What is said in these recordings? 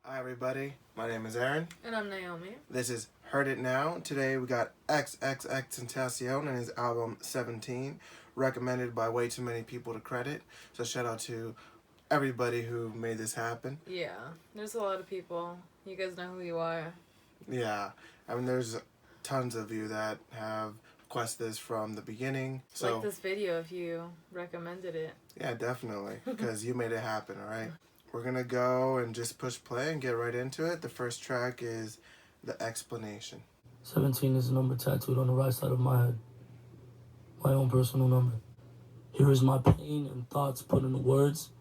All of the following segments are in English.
Hi everybody, my name is Aaron. And I'm Nayomi. This is Heard It Now. Today we got XXXTENTACION and his album 17, recommended by way too many people to credit. So shout out to everybody who made this happen. Yeah, there's a lot of people. You guys know who you are. Yeah, I mean there's tons of you that have requested this from the beginning. So like this video if you recommended it. Yeah, definitely, because you made it happen, alright? We're gonna go and just push play and get right into it. The first track is The Explanation. 17 is a number tattooed on the right side of my head. My own personal number. Here is my pain and thoughts put into words.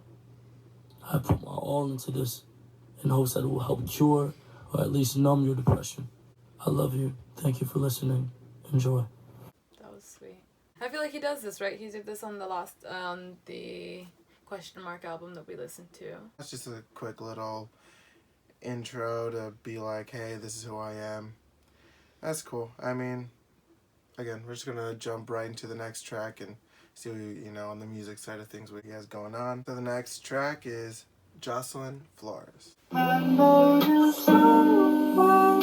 I put my all into this in hopes that it will help cure or at least numb your depression. I love you. Thank you for listening. Enjoy. That was sweet. I feel like he does this, right? He did this on the Question Mark album that we listened to. That's just a quick little intro to be like, hey, this is who I am. That's cool. I mean, again, we're just gonna jump right into the next track and see what, on the music side of things, what he has going on. So the next track is Jocelyn Flores. I know you so well.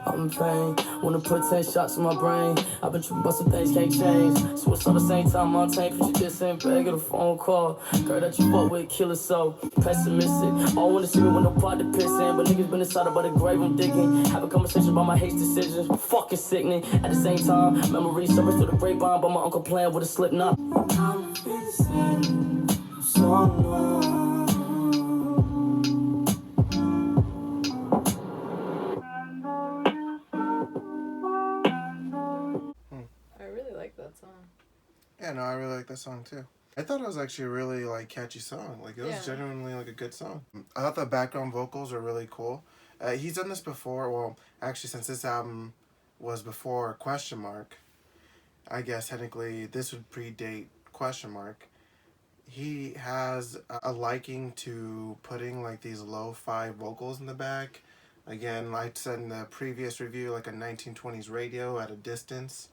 I'm in pain, wanna put 10 shots in my brain. I've been tripping, but some things can't change. So it's all the same time, Montaigne. Put you just in bag, get a phone call. Girl that you fuck with, killer so pessimistic. All wanna see me with no pot to piss in. But niggas been inside about the grave I'm digging. Have a conversation about my hate decisions. Fucking sickening. At the same time, memories surface through the grapevine. But my uncle playing with a slip knot. Yeah, no, I really like that song too. I thought it was actually a really catchy song. It was genuinely a good song. I thought the background vocals were really cool. He's done this before. Well, actually, since this album was before Question Mark, I guess technically this would predate Question Mark. He has a liking to putting these lo-fi vocals in the back. Again, like I said in the previous review, like a 1920s radio at a distance.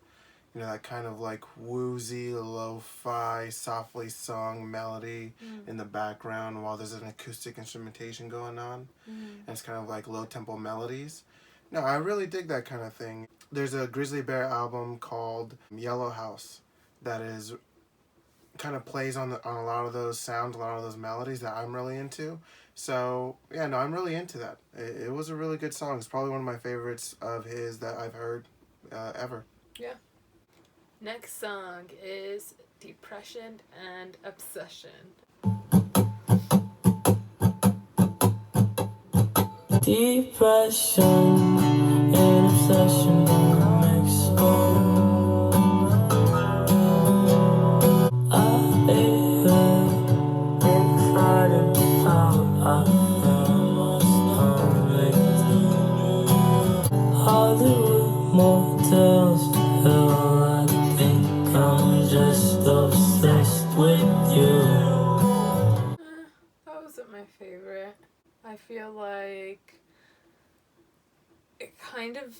That kind of woozy, lo-fi, softly sung melody in the background while there's an acoustic instrumentation going on. And it's kind of low-tempo melodies. No, I really dig that kind of thing. There's a Grizzly Bear album called Yellow House that is kind of plays on a lot of those sounds, a lot of those melodies that I'm really into. So, yeah, no, I'm really into that. It was a really good song. It's probably one of my favorites of his that I've heard ever. Yeah. Next song is Depression and Obsession. Depression and obsession don't mix. I hate inside and out. I must Hollywood motels, hell, I think I'm just obsessed with you. That wasn't my favorite. I feel like it kind of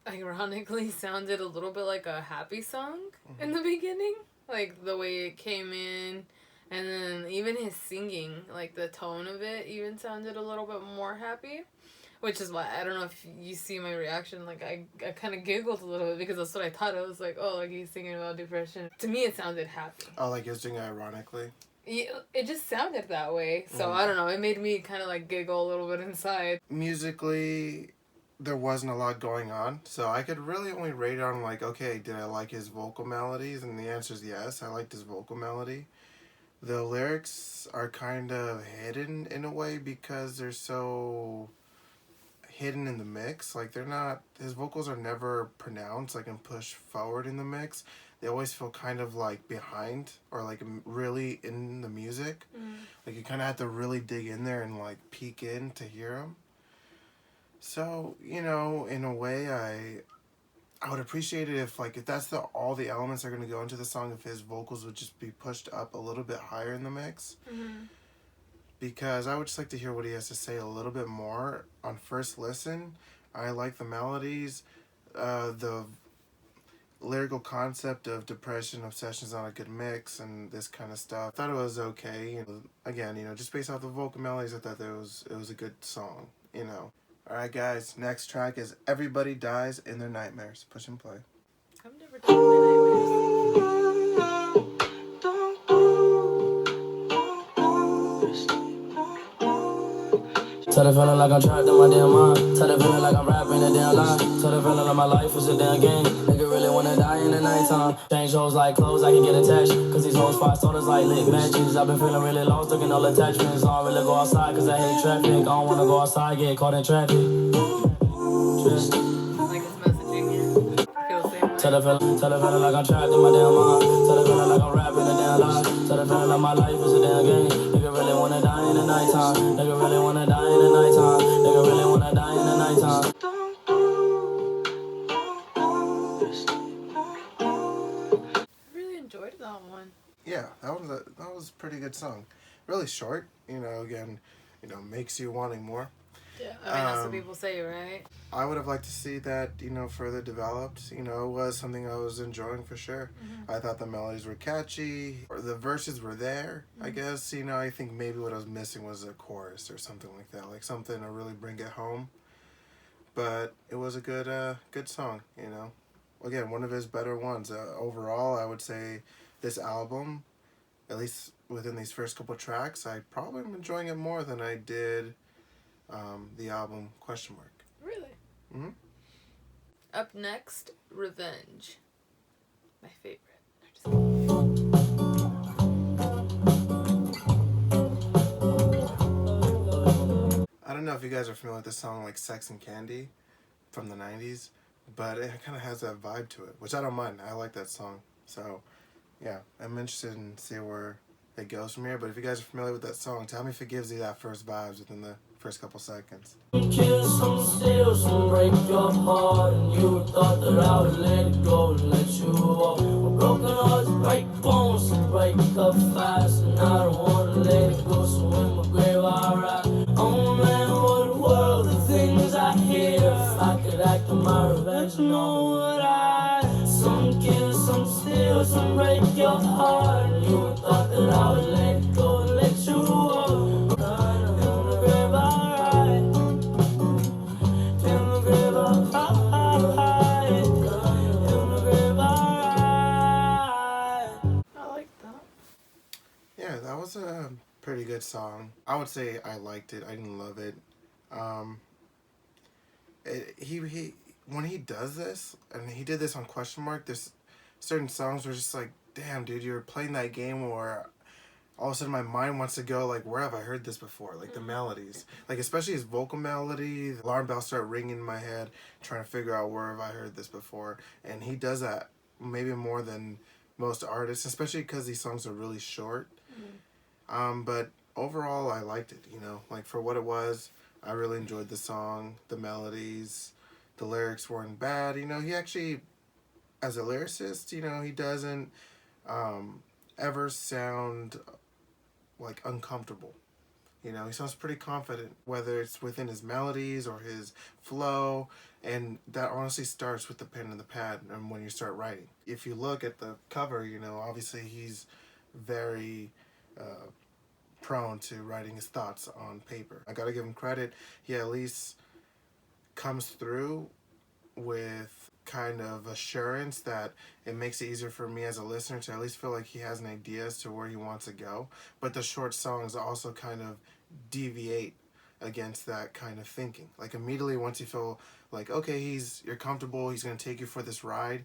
ironically sounded a little bit like a happy song in the beginning. Like the way it came in, and then even his singing, the tone of it even sounded a little bit more happy. Which is why, I don't know if you see my reaction, I kind of giggled a little bit because that's what I thought. I was he's singing about depression. To me, it sounded happy. Oh, he was singing ironically? Yeah, it just sounded that way. So, I don't know, it made me kind of, giggle a little bit inside. Musically, there wasn't a lot going on. So I could really only rate it on, okay, did I like his vocal melodies? And the answer is yes, I liked his vocal melody. The lyrics are kind of hidden in a way because they're so hidden in the mix. They're not, his vocals are never pronounced and pushed forward in the mix. They always feel kind of behind or really in the music. You kind of have to really dig in there and peek in to hear them. So, in a way, I would appreciate it if that's all the elements are going to go into the song, if his vocals would just be pushed up a little bit higher in the mix. Because I would just like to hear what he has to say a little bit more on first listen. I like the melodies. The lyrical concept of depression, obsessions on a good mix, and this kind of stuff. I thought it was okay. Again, just based off the vocal melodies, I thought it was a good song. Alright guys, next track is Everybody Dies in Their Nightmares. Push and play. I've never done my Tell the feeling like I'm trapped in my damn mind. Tell the feeling like I'm rapping a damn line. Tell the feeling like my life is a damn game. Nigga really wanna die in the nighttime. Change hoes like clothes, I can get attached. Cause these hoes five sodas like lit matches. I've been feeling really lost, looking all attachments. I don't really go outside cause I hate traffic. I don't wanna go outside, get caught in traffic. Like his messaging here. Feels the same way. Tell the feeling like I'm trapped in my damn mind. Tell the feeling like I'm rapping a damn lie. Tell the feeling like my life is a damn game. Nigga really wanna die in the nighttime. Nigga really wanna die in the nighttime. Nigga really wanna die in the nighttime. I really enjoyed that one. Yeah, that was a pretty good song. Really short, again, makes you wanting more. Yeah, I mean, that's what people say, right? I would have liked to see that, further developed. It was something I was enjoying for sure. Mm-hmm. I thought the melodies were catchy, or the verses were there, I guess. I think maybe what I was missing was a chorus or something like that, like something to really bring it home. But it was a good song, Again, one of his better ones. Overall, I would say this album, at least within these first couple tracks, I probably am enjoying it more than I did the album ? Really? Mm-hmm. Up next, Revenge. My favorite. I don't know if you guys are familiar with the song like Sex and Candy from the 90s, but it kind of has that vibe to it, which I don't mind. I like that song. So, yeah, I'm interested in seeing where it goes from here. But if you guys are familiar with that song, tell me if it gives you that first vibes within the first couple seconds. Kill some, steal some, break your heart. And you thought that I would let it go and let you walk. But broken hearts break bones, break up fast. And I don't wanna let it go, so in my grave I ride. Oh man, what a world of things I hear. If I could act on my revenge, know what I. Some kill, some steal, some break your heart. And you thought that I would let it go and let you walk. That was a pretty good song. I would say I liked it. I didn't love it. He when he does this, and he did this on ? There's certain songs where it's just like, damn, dude, you're playing that game where all of a sudden my mind wants to go like, where have I heard this before? Like the melodies, like especially his vocal melody. The alarm bells start ringing in my head, trying to figure out where have I heard this before. And he does that maybe more than most artists, especially because these songs are really short. But overall, I liked it, like for what it was. I really enjoyed the song, the melodies, the lyrics weren't bad. He actually, as a lyricist, he doesn't ever sound like uncomfortable. He sounds pretty confident, whether it's within his melodies or his flow, and that honestly starts with the pen and the pad and when you start writing. If you look at the cover, obviously he's very prone to writing his thoughts on paper. I gotta give him credit. He at least comes through with kind of assurance that it makes it easier for me as a listener to at least feel like he has an idea as to where he wants to go. But the short songs also kind of deviate against that kind of thinking. Like immediately once you feel like, okay, you're comfortable, he's gonna take you for this ride,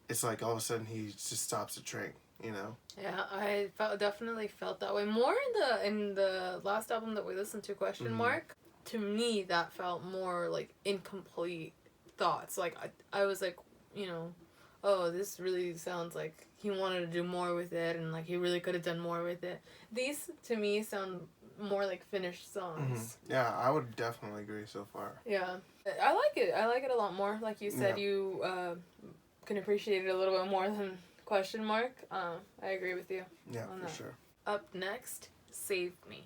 it's like all of a sudden he just stops the train. Yeah, I definitely felt that way. More in the last album that we listened to, ? To me, that felt more like incomplete thoughts. Like I was like, oh, this really sounds like he wanted to do more with it, and like he really could have done more with it. These to me sound more like finished songs. Yeah, I would definitely agree so far. Yeah, I like it. I like it a lot more. Like you said, you can appreciate it a little bit more than ? I agree with you. Yeah, on for that. sure. Up next, Save Me.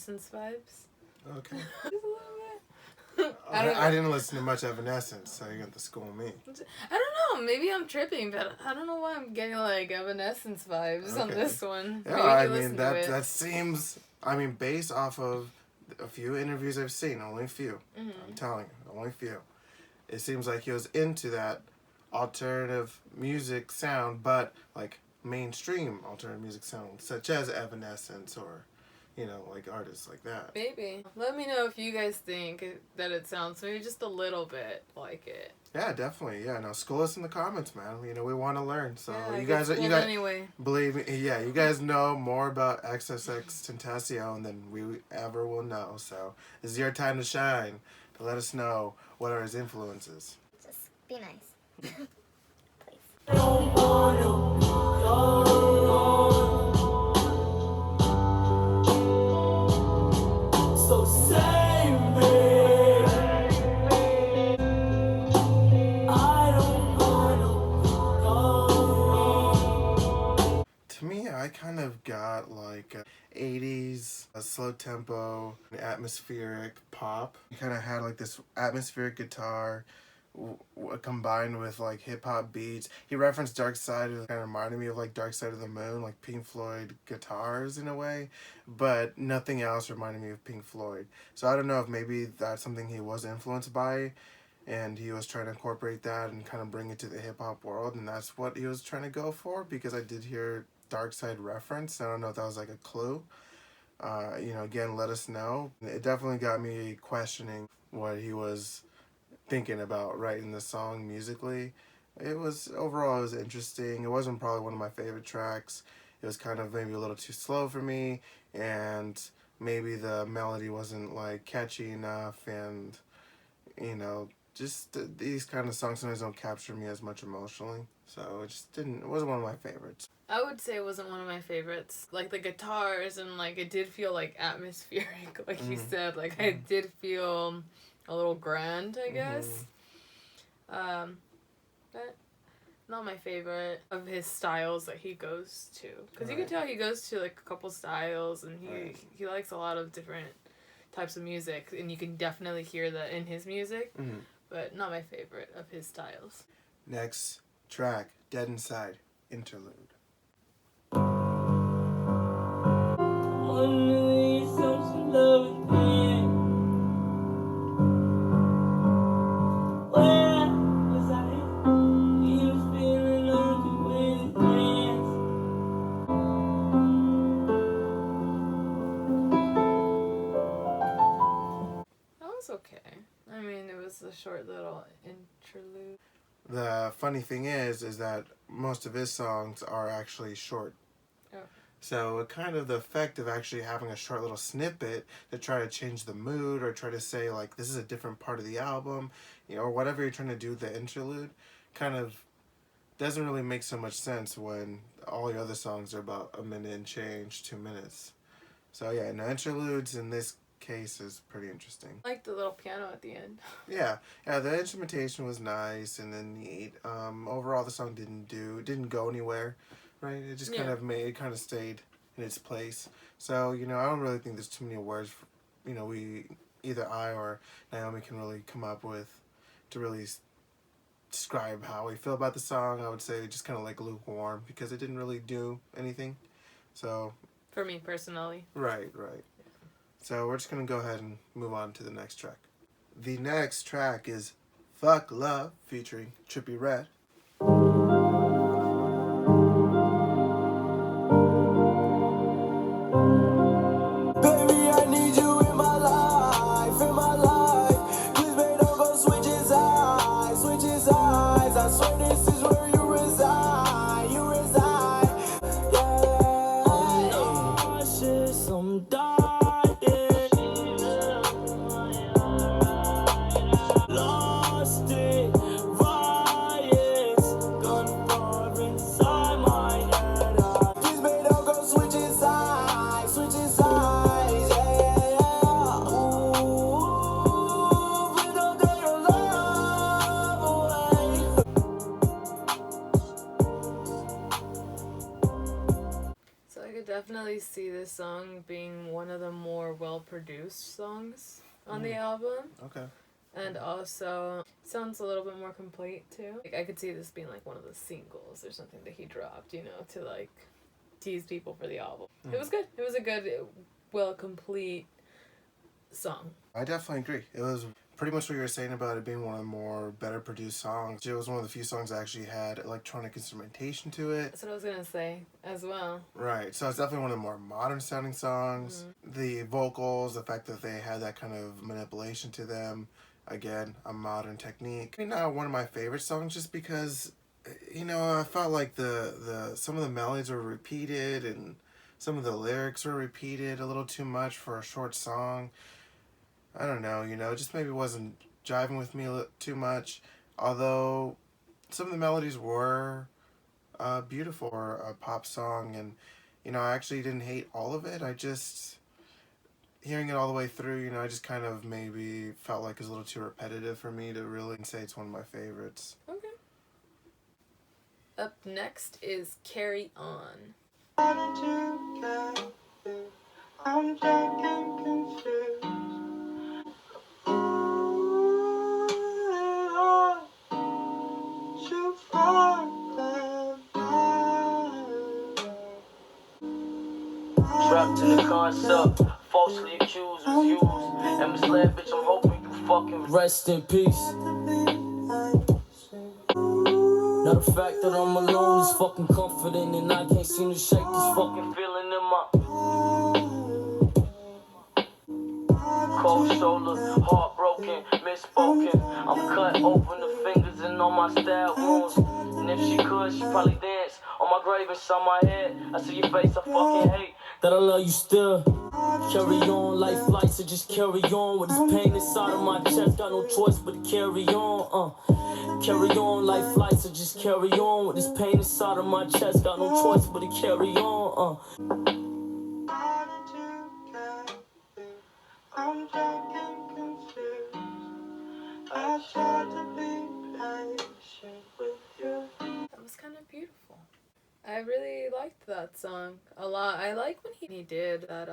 Evanescence vibes. Okay. Just a little bit. I didn't listen to much Evanescence, so you got to school me. I don't know. Maybe I'm tripping, but I don't know why I'm getting like Evanescence vibes on this one. Yeah, I mean that seems. I mean, based off of a few interviews I've seen, only a few. Mm-hmm. I'm telling you, only a few. It seems like he was into that alternative music sound, but like mainstream alternative music sound, such as Evanescence or, you know, like artists like that. Maybe. Let me know if you guys think that it sounds maybe just a little bit like it. Yeah, definitely. Yeah, no, school us in the comments, man. You know, we want to learn. So yeah, you guys anyway. Believe me, yeah, you guys know more about XXXTENTACION than we ever will know. So this is your time to shine. To let us know what are his influences. Just be nice. Please. So save me. I don't wanna go. To me, I kind of got like 80s, a slow tempo, atmospheric pop. You kind of had like this atmospheric guitar combined with like hip hop beats. He referenced Dark Side, it kind of reminded me of like Dark Side of the Moon, like Pink Floyd guitars in a way, but nothing else reminded me of Pink Floyd. So I don't know if maybe that's something he was influenced by and he was trying to incorporate that and kind of bring it to the hip hop world, and that's what he was trying to go for, because I did hear Dark Side reference. I don't know if that was like a clue. You know, again, let us know. It definitely got me questioning what he was thinking about writing the song musically. It was interesting. It wasn't probably one of my favorite tracks. It was kind of maybe a little too slow for me, and maybe the melody wasn't like catchy enough, and you know, just these kind of songs sometimes don't capture me as much emotionally. So it wasn't one of my favorites. I would say it wasn't one of my favorites. Like the guitars and like it did feel like atmospheric, like you said. Like I did feel a little grand, I guess. But not my favorite of his styles that he goes to. Because you can tell he goes to like a couple styles, and he likes a lot of different types of music, and you can definitely hear that in his music. But not my favorite of his styles. Next track, Dead Inside, Interlude. Okay. I mean, it was a short little interlude. The funny thing is that most of his songs are actually short. Oh. So kind of the effect of actually having a short little snippet to try to change the mood or try to say like this is a different part of the album, you know, or whatever you're trying to do with the interlude, kind of doesn't really make so much sense when all your other songs are about a minute and change, 2 minutes. So yeah, no, interludes in this case is pretty interesting. I like the little piano at the end. Yeah, the instrumentation was nice and then neat. Overall, the song didn't go anywhere, right? It just kind of stayed in its place. So you know, I don't really think there's too many words, you know, either I or Naomi can really come up with to really describe how we feel about the song. I would say just kind of like lukewarm because it didn't really do anything. So for me personally. Right. So we're just going to go ahead and move on to the next track. The next track is Fuck Love featuring Trippie Redd. Baby, I need you in my life. Please, baby, don't go switch his eyes. I swear this is where you reside. Yeah, I'm nauseous, I'm dying. Lost it, riots, gunfire inside my head. Please, baby, don't go switch his eyes, yeah. Ooh, please don't take your love away. So I could definitely definitely see this song being one of the more well-produced songs on the album. Okay. And also, sounds a little bit more complete, too. Like, I could see this being, like, one of the singles or something that he dropped, you know, to, like, tease people for the album. It was good. It was a good, well-complete song. I definitely agree. It was pretty much what you were saying about it being one of the more better produced songs. It was one of the few songs that actually had electronic instrumentation to it. That's what I was gonna say as well. Right, so it's definitely one of the more modern sounding songs. The vocals, the fact that they had that kind of manipulation to them, again, a modern technique. Maybe not one of my favorite songs just because, you know, I felt like some of the melodies were repeated and some of the lyrics were repeated a little too much for a short song. I don't know, you know, it just maybe wasn't jiving with me too much. Although some of the melodies were beautiful for a pop song, and, you know, I actually didn't hate all of it. I just, hearing it all the way through, you know, I just kind of maybe felt like it was a little too repetitive for me to really say it's one of my favorites. Okay. Up next is Carry On. I'm drunk and confused. Trapped in the concept, falsely accused, was used, and misled, bitch, I'm hoping you fucking rest in peace. Now the fact that I'm alone is fucking comforting, and I can't seem to shake this fucking feeling in my cold shoulder, heartbroken, misspoken. I'm cut open the fingers and on my stab wounds. And if she could, she'd probably dance on my grave inside my head. I see your face, I fucking hate that I love you still. Carry on, life flights, so just carry on. With this pain inside of my chest, got no choice but to carry on. Carry on, life flights, so just carry on. With this pain inside of my chest, got no choice but to carry on. I'm drunk and confused. I tried to be patient with you. That was kind of beautiful. I really liked that song a lot. I like when he did that,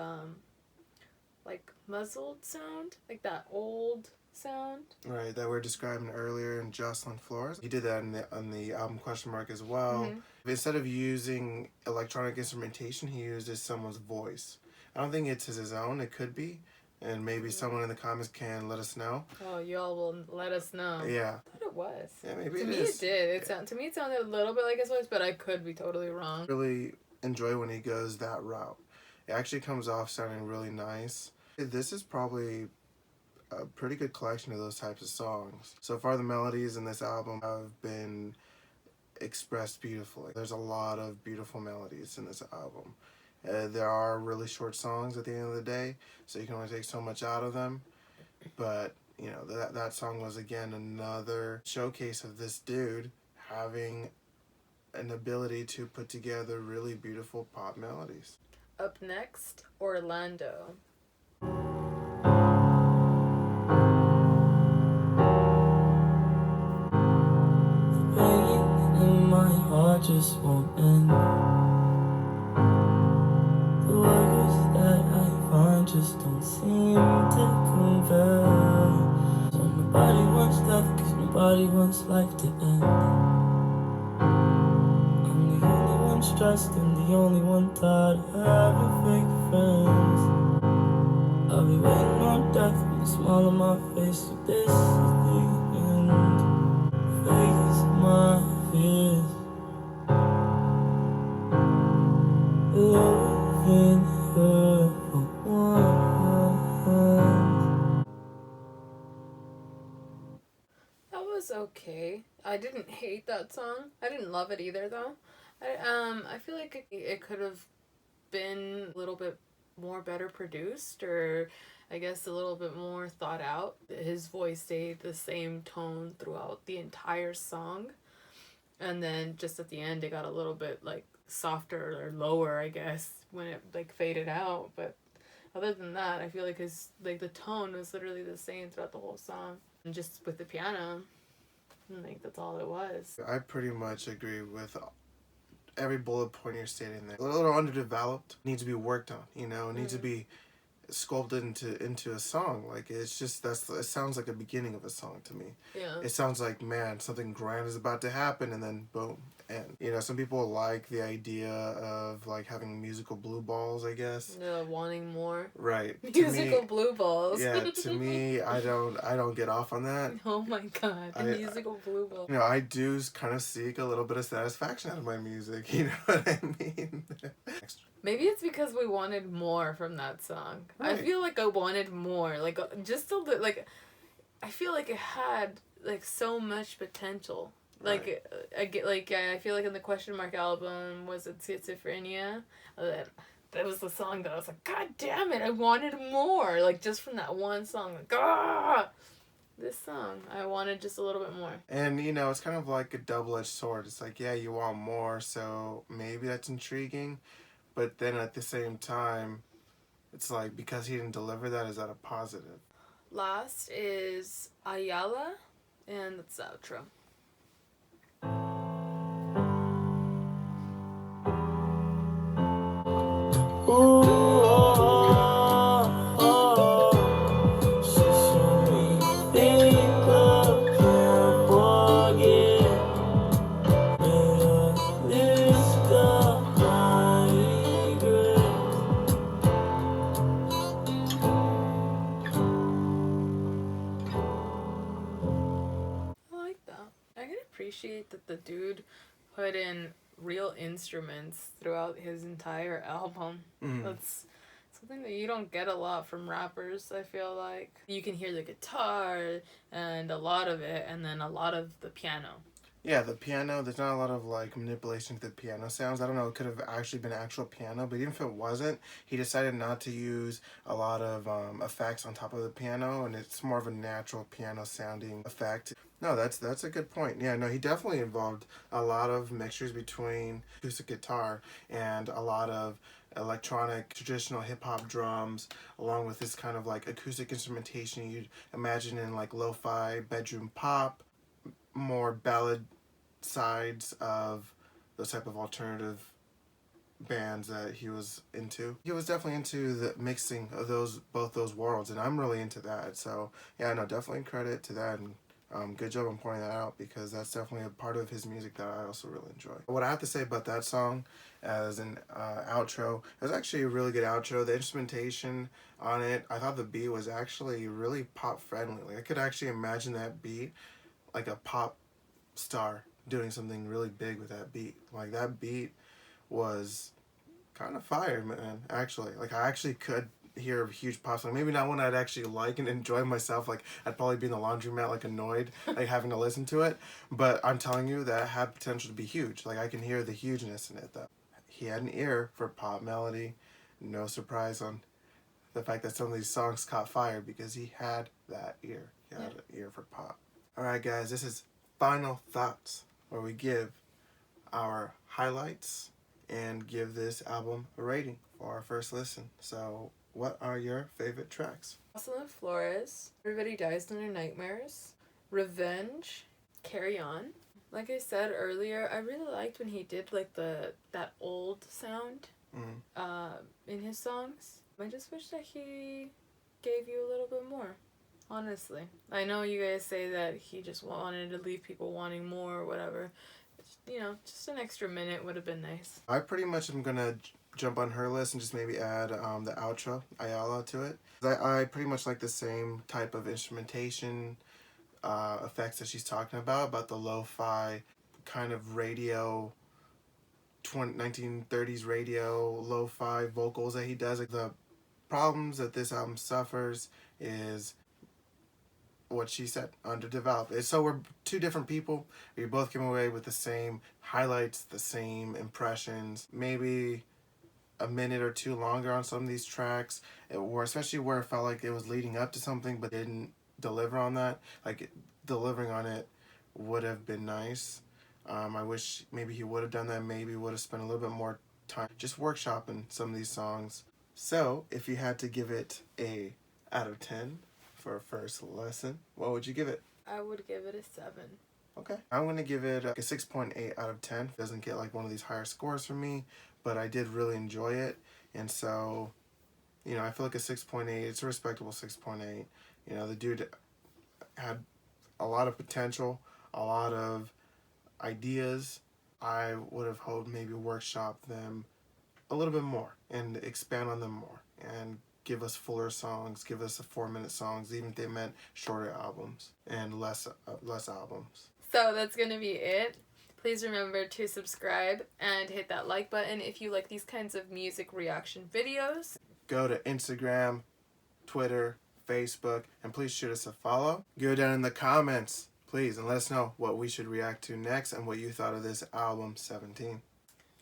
like, muzzled sound. Like, that old sound. Right, that we were describing earlier in Jocelyn Flores. He did that on the album Question Mark as well. Instead of using electronic instrumentation, he used someone's voice. I don't think it's his own. It could be. And maybe someone in the comments can let us know. Oh, y'all will let us know. Yeah. I thought it was. Yeah, maybe to it me is. It did. To me it sounded a little bit like his voice, but I could be totally wrong. Really enjoy when he goes that route. It actually comes off sounding really nice. This is probably a pretty good collection of those types of songs. So far the melodies in this album have been expressed beautifully. There's a lot of beautiful melodies in this album. There are really short songs at the end of the day, so you can only take so much out of them. But, you know, that song was, again, another showcase of this dude having an ability to put together really beautiful pop melodies. Up next, Orlando. Pain in my heart just won't end. The words that I find just don't seem to convey. So nobody wants death, cause nobody wants life to end. I'm the only one stressed and the only one tired of having fake friends. I'll be waiting on death with a smile on my face, so this is the end. Face my fears, loving her for once. That was okay. I didn't hate that song. I didn't love it either, though. I feel like it could have been a little bit more better produced, or I guess a little bit more thought out. His voice stayed the same tone throughout the entire song, and then just at the end it got a little bit like softer or lower, I guess, when it like faded out. But other than that, I feel like the tone was literally the same throughout the whole song, and just with the piano, I think that's all it was. I pretty much agree with every bullet point you're stating there. A little underdeveloped, needs to be worked on, you know, needs to be sculpted into a song. Like, it's just, it sounds like a beginning of a song to me. Yeah. It sounds like, man, something grand is about to happen, and then boom. And, you know, some people like the idea of, like, having musical blue balls, I guess. Yeah, wanting more. Right. Musical blue balls. Yeah, to me, I don't get off on that. Oh my god, musical blue balls. You know, I do kind of seek a little bit of satisfaction out of my music, you know what I mean? Maybe it's because we wanted more from that song. Right. I feel like I wanted more. Like, just a little, like, I feel like it had, like, so much potential. Like, right. I feel like in the Question Mark album, was it Schizophrenia? That was the song that I was like, God damn it, I wanted more. Like, just from that one song, like, ah! This song, I wanted just a little bit more. And, you know, it's kind of like a double-edged sword. It's like, yeah, you want more, so maybe that's intriguing. But then at the same time, it's like, because he didn't deliver that, is that a positive? Last is Ayala, and that's the outro. Appreciate that the dude put in real instruments throughout his entire album. That's something that you don't get a lot from rappers, I feel like. You can hear the guitar and a lot of it, and then a lot of the piano. Yeah, the piano, there's not a lot of, like, manipulation to the piano sounds. I don't know, it could have actually been actual piano, but even if it wasn't, he decided not to use a lot of effects on top of the piano, and it's more of a natural piano-sounding effect. No, that's a good point. Yeah, no, he definitely involved a lot of mixtures between acoustic guitar and a lot of electronic, traditional hip-hop drums, along with this kind of, like, acoustic instrumentation you'd imagine in, like, lo-fi bedroom pop, more ballad sides of those type of alternative bands that he was into. He was definitely into the mixing of both those worlds, and I'm really into that. So yeah, no, definitely credit to that, and good job on pointing that out, because that's definitely a part of his music that I also really enjoy. What I have to say about that song as an outro, it was actually a really good outro. The instrumentation on it, I thought the beat was actually really pop friendly. Like, I could actually imagine that beat like a pop star doing something really big with that beat. Like, that beat was kind of fire, man, actually. Like, I actually could hear a huge pop song. Maybe not one I'd actually like and enjoy myself. Like, I'd probably be in the laundromat, like, annoyed, like, having to listen to it. But I'm telling you, that had potential to be huge. Like, I can hear the hugeness in it, though. He had an ear for pop melody. No surprise on the fact that some of these songs caught fire, because he had that ear. He had an ear for pop. Alright, guys, this is Final Thoughts, where we give our highlights and give this album a rating for our first listen. So, what are your favorite tracks? Jocelyn Flores, Everybody Dies in Their Nightmares, Revenge, Carry On. Like I said earlier, I really liked when he did, like, that old sound in his songs. I just wish that he gave you a little bit more. Honestly. I know you guys say that he just wanted to leave people wanting more or whatever. You know, just an extra minute would have been nice. I pretty much am going to jump on her list and just maybe add the outro, Ayala, to it. I pretty much like the same type of instrumentation effects that she's talking about the lo-fi kind of radio, 1930s radio, lo-fi vocals that he does. Like, the problems that this album suffers is what she said, underdeveloped. So we're two different people. We both came away with the same highlights, the same impressions, maybe a minute or two longer on some of these tracks, or especially where it felt like it was leading up to something but didn't deliver on that. Like, delivering on it would have been nice. I wish maybe he would have done that. Maybe would have spent a little bit more time just workshopping some of these songs. So if you had to give it a out of 10 for a first lesson, what would you give it? I would give it a 7. Okay. I'm going to give it a 6.8 out of 10. It doesn't get like one of these higher scores from me, but I did really enjoy it. And so, you know, I feel like a 6.8, it's a respectable 6.8. You know, the dude had a lot of potential, a lot of ideas. I would have hoped maybe workshop them a little bit more and expand on them more and give us fuller songs, give us 4-minute songs, even if they meant shorter albums and less albums. So that's going to be it. Please remember to subscribe and hit that like button if you like these kinds of music reaction videos. Go to Instagram, Twitter, Facebook, and please shoot us a follow. Go down in the comments, please, and let us know what we should react to next and what you thought of this album, 17.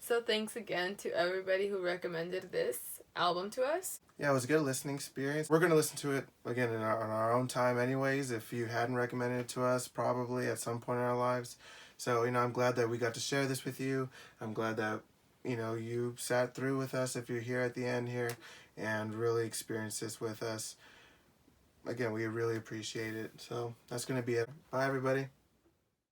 So thanks again to everybody who recommended this album to us. Yeah, it was a good listening experience. We're going to listen to it, again, on our own time anyways, if you hadn't recommended it to us, probably at some point in our lives. So, you know, I'm glad that we got to share this with you. I'm glad that, you know, you sat through with us if you're here at the end here and really experienced this with us. Again, we really appreciate it. So that's going to be it. Bye, everybody.